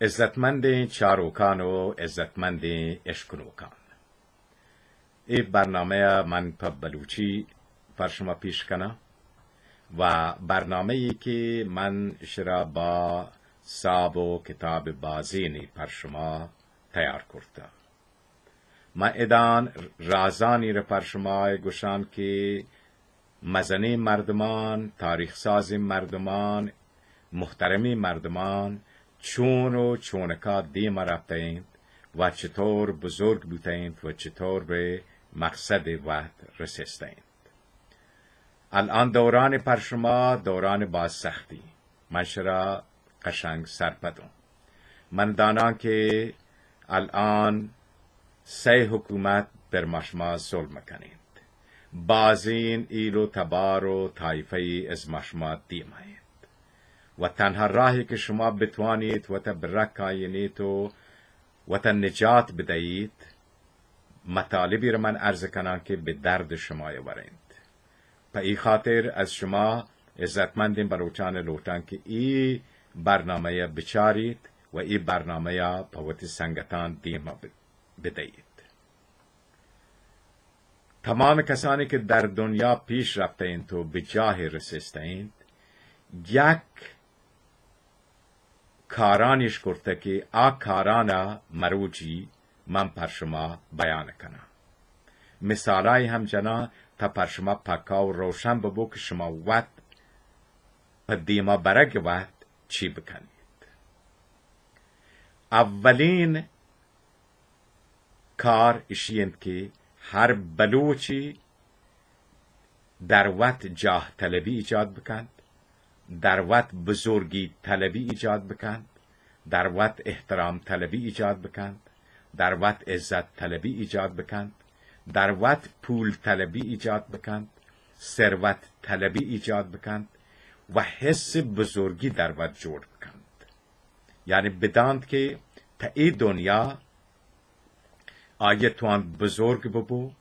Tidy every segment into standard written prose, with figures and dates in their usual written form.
عزتمند چاروکان و عزتمند اشکنوکان، این برنامه من په بلوچی پر شما پیش کنم و برنامه ای که من شرا با صاحب و کتاب بازینی پر شما تیار کرده. من ادان رازانی را پر شما گوشان که مزنی مردمان، تاریخ سازی مردمان، محترمی مردمان چون و چونکا دیم رفتند و چطور بزرگ بودند و چطور به مقصد وقت رسیدند. الان دوران پر شما دوران باز سختی، من شرا قشنگ سرپدم. من دانم که الان 3 حکومت بر مشما ظلم میکنند. بازین ایلو تبار و طایفه از مشما دیمایند و تنها راهی که شما بتوانید و تبرک آینید و نجات بدهید، مطالبی را من عرض کنم که به درد شما یورند. په ای خاطر از شما عزتمندین بلوچان لوتان که ای برنامه بچارید و ای برنامه پوت سنگتان دیما بدهید. تمام کسانی که در دنیا پیش رفتند و به جاه رسیدند، یک کارانیش کرده که آ کارانا مروجی من پر شما بیان کنم. مثالای همچنان تا پر شما پکا و روشن ببو که شما وقت پا دیما برگ وقت چی بکنید. اولین کار اشیند که هر بلوچی در وقت جاه طلبی ایجاد بکند، در وقت بزرگی طلبی ایجاد بکند، در وقت احترام طلبی ایجاد بکند، در وقت عزت طلبی ایجاد بکند، در وقت پول طلبی ایجاد بکند، ثروت طلبی ایجاد بکند و حس بزرگی در وقت جور بکند. یعنی بداند که تا ای دنیا آیه توان بزرگ ببو،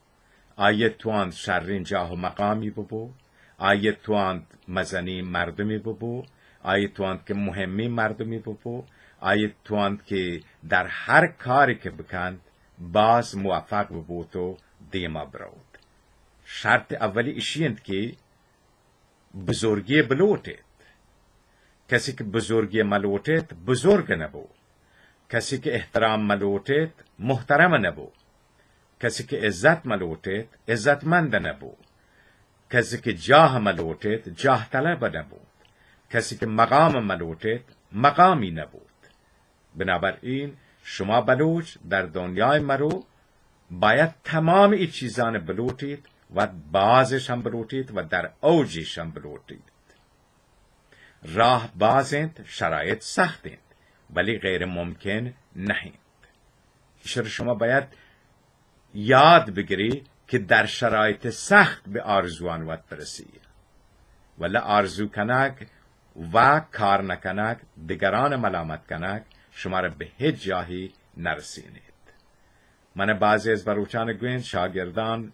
آیه توان شرین جاه و مقامی ببو، آیه توان مزنی مردمی ببو، آیه توان که مهمی مردمی ببو، آیه توان که در هر کاری که بکند باز موفق ببو تو دیما برود. شرط اولی اشیند که بزرگی بلوتید. کسی که بزرگی ملوتید بزرگ نبو، کسی که احترام ملوتید محترم نبو، کسی که عزت ملوتید عزتمند نبو، کسی که جاه ملوتید جاه طلب نبود، کسی که مقام ملوتید مقامی نبود. بنابراین شما بلوچ در دنیای مرو باید تمام این چیزان بلوتید و بازش هم بلوتید و در اوجش هم بلوتید. راه بازند، شرایط سختند ولی غیر ممکن نهید. شما باید یاد بگیری که در شرایط سخت به آرزوان وقت برسی، ولی آرزو کنک و کار نکنک، دیگران ملامت کنک، شما را به هیچ جایی نرسینید. من بعضی از بلوچان گویند شاگردان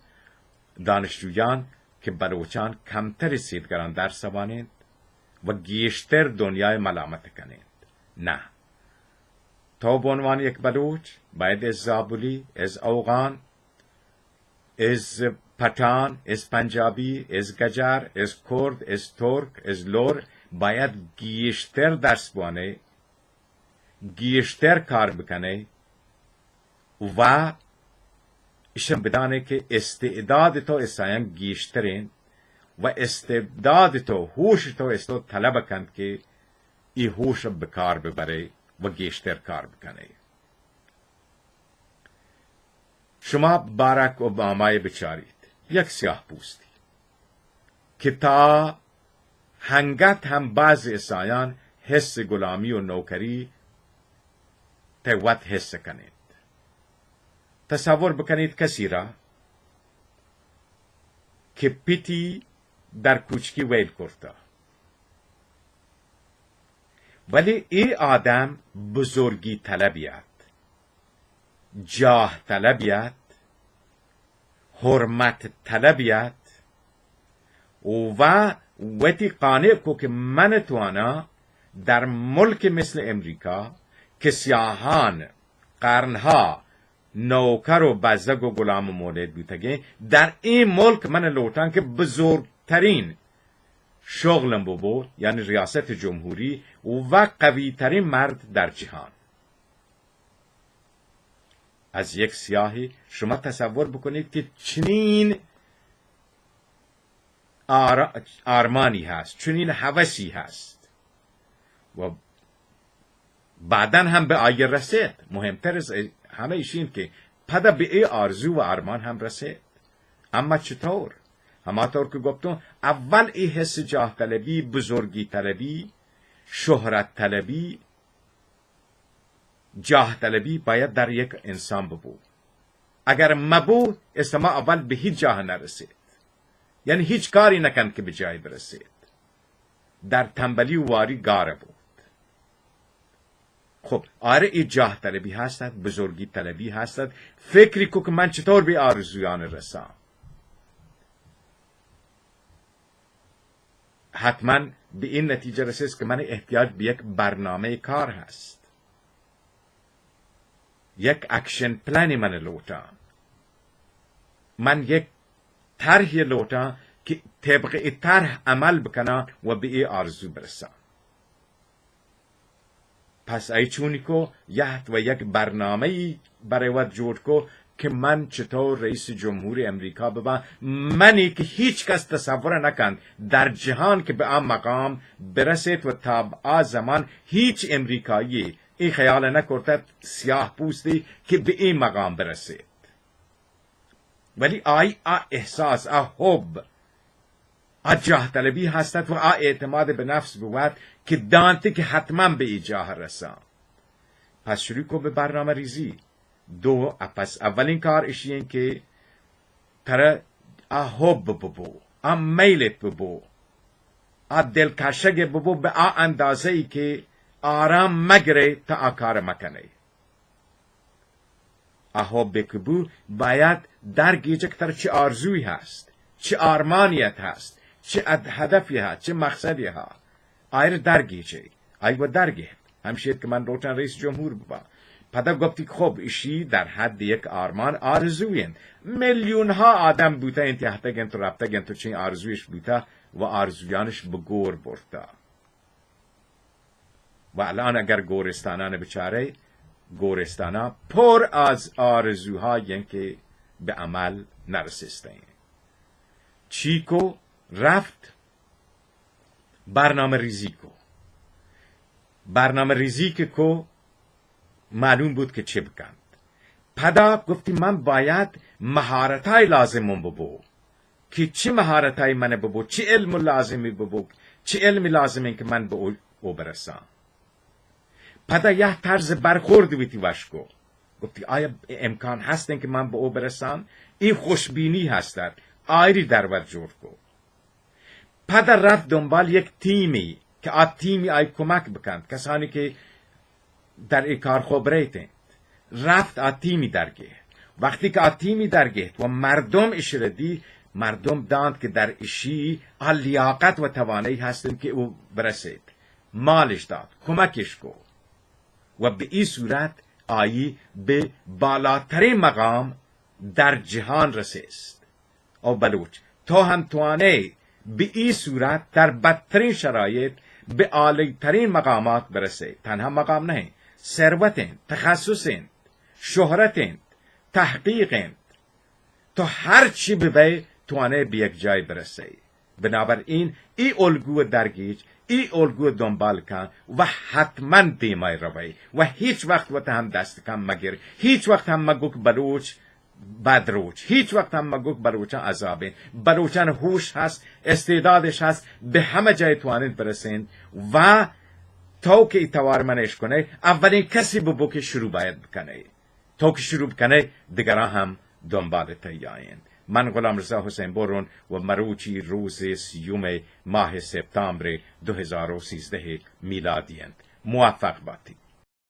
دانشجویان که بلوچان کمتر رسیدگران درس وانند و گیشتر دنیای ملامت کنند. نه، تو به عنوان یک بلوچ باید از زابلی، از اوغان، از پتان، از پنجابی، از گجر، از کرد، از ترک، از لور باید گیشتر درس بوانه، گیشتر کار بکنه و ایشم بدانه که استعداد تو اسایان گیشترین و استعداد تو، هوش تو استو طلب کند که ای هوش بکار ببره و گیشتر کار بکنه. شما باراک اوبامای بچارید، یک سیاه پوستی که تا هنگت هم بعض اسایان حس غلامی و نوکری تقوت حس کنید. تصور بکنید کسی را که پیتی در کوچکی ویل کرده، ولی ای آدم بزرگی طلبیت، جاه طلبیت، حرمت طلبیت و وقتی قانع کو که من توانا در ملک مثل امریکا که سیاهان قرنها نوکر و بزدگ و غلام مولد بودگه، در این ملک من لوتان که بزرگترین شغلم بود، یعنی ریاست جمهوری و قوی ترین مرد در جهان. از یک سیاهی شما تصور بکنید که چنین آرمانی هست، چنین هوسی هست و بعداً هم به آیه رسید. مهمتر از همه ایشین که پدا به ای آرزو و آرمان هم رسید. اما چطور؟ همانطور که گفتم، اول ای حس جاه طلبی، بزرگی طلبی، شهرت طلبی، جاه طلبی باید در یک انسان ببود. اگر مبود، استما اول به هیچ جاه نرسید. یعنی هیچ کاری نکند که به جای برسید. در تنبلی و واری گاره بود. خب آره ای جاه طلبی هستد، بزرگی طلبی هستد. فکری که من چطور به آرزویان رسام. حتما به این نتیجه رسید که من احتیاج به یک برنامه کار هست. یک اکشن پلانی من لوتان. من یک طرحی لوتان که طبق ای طرح عمل بکنم و به ای آرزو برسم. پس ای چونی که یک برنامه برای وقت جور که که من چطور رئیس جمهوری امریکا ببا، منی که هیچ کس تصور نکند در جهان که به آن مقام برسید و تا آن زمان هیچ امریکایی این خیال نکرد سیاه پوستی که به این مقام برسید. ولی احساس، حب، جاه طلبی هستد و اعتماد به نفس بود که دانتی که حتما به این جاه رسام. پس شروع کو به برنامه ریزی. پس اولین کار اشیین که تره حب ببو، میلت ببو، دلکشگ ببو به اندازه ای که آرام مگره تا کار مکنه. حب بکبو باید درگیجه که تره چه آرزوی هست، چه آرمانیت هست، چه هدفی هست، چه مقصدی هست. آیر درگیجه، و درگیه. همشید که من روتن رئیس جمهور ببا. پدا گفتی خب ایشی در حد یک آرمان آرزوین. میلیون ها آدم بوده این تحته گن تو رفته گن تو چین آرزویش بوده و آرزویانش به گور برده. و الان اگر گورستانان بچاره، گورستانا پر از آرزوهایی که به عمل نرسیسته این. چی کو رفت برنامه ریزی کو. برنامه ریزی که کو معلوم بود که چه بکند. پدا گفتی من باید مهارتای لازمم ببو. که چه مهارتای من ببو، چه علم لازمی ببو، چه علمی لازمی که من به او برسم. پدا یه طرز برخورد بیتی وشکو. گفتی آیا امکان هست که من به او برسم؟ این خوشبینی هستد. آیری در ور جور کو. پدا رفت دنبال یک تیمی که تیمی آی کمک بکند. کسانی که در این کار خبریتند. رفت تیمی درگه. وقتی که تیمی درگه و مردم اشردی، مردم داند که در اشی لیاقت و توانایی هستند که او برسید. مالش داد، کمکش کو. و به این صورت آیی به بالاترین مقام در جهان رسیست. او بلوچ تو هم توانه به این صورت در بدترین شرایط به عالی‌ترین مقامات برسید. تنها مقام نه، ثروتند، تخصصند، شهرتند، تحقیقند. تو هر چی به توانه به یک جای برسید. بنابراین این الگو درگیج، این الگو دنبال کن و حتما دیمای روی و هیچ وقت و هم دست کم مگیر. هیچ وقت هم مگوک بلوچ بدروچ، هیچ وقت هم مگوک بلوچان عذابین. بلوچان هوش هست، استعدادش هست، به همه جای توانید برسین و تو که ایتوار منش کنه اولین کسی ببو که شروع باید بکنه. تو که شروع بکنه دیگران هم دنبال تیاین. من غلام رضا حسین برون و مروچی روز 30 ماه سپتامبر 2013 میلادی. موفق باشید.